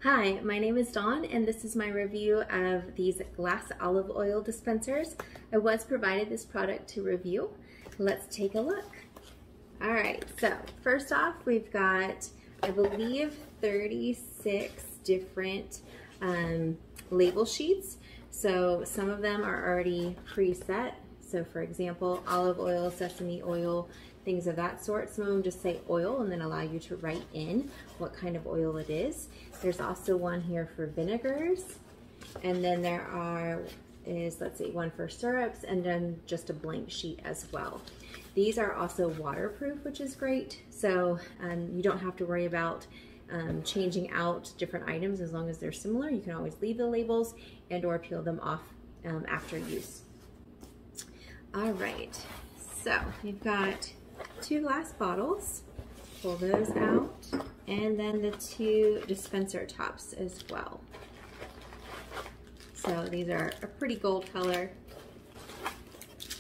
Hi, my name is Dawn and this is my review of these glass olive oil dispensers. I was provided this product to review. Let's take a look. All right, so first off we've got, I believe, 36 different label sheets. So some of them are already preset. So for example, olive oil, sesame oil, things of that sort. Some of them just say oil and then allow you to write in what kind of oil it is. There's also one here for vinegars. And then there is, let's see, one for syrups and then just a blank sheet as well. These are also waterproof, which is great. So you don't have to worry about changing out different items as long as they're similar. You can always leave the labels and or peel them off after use. All right, so we've got 2 glass bottles, pull those out, and then the 2 dispenser tops as well. So these are a pretty gold color.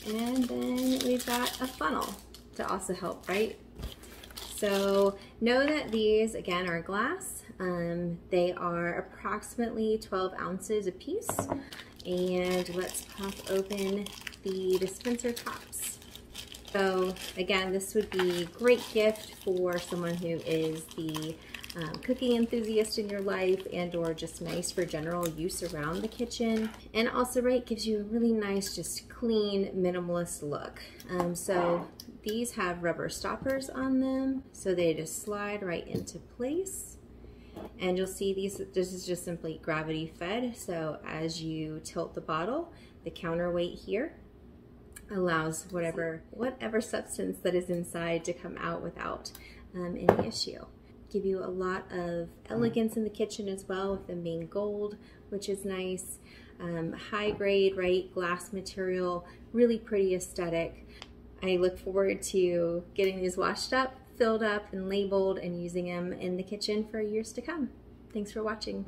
And then we've got a funnel to also help, right? So know that these, again, are glass. They are approximately 12 ounces a piece. And let's pop open the dispenser tops. So again, this would be a great gift for someone who is the cooking enthusiast in your life and or just nice for general use around the kitchen. And also, right, gives you a really nice, just clean, minimalist look. So these have rubber stoppers on them, so they just slide right into place. And you'll see this is just simply gravity fed. So as you tilt the bottle, the counterweight here allows whatever substance that is inside to come out without any issue. Give you a lot of elegance in the kitchen as well, with them being gold, which is nice. High grade, right, glass material, really pretty aesthetic. I look forward to getting these washed up, filled up, and labeled and using them in the kitchen for years to come. Thanks for watching.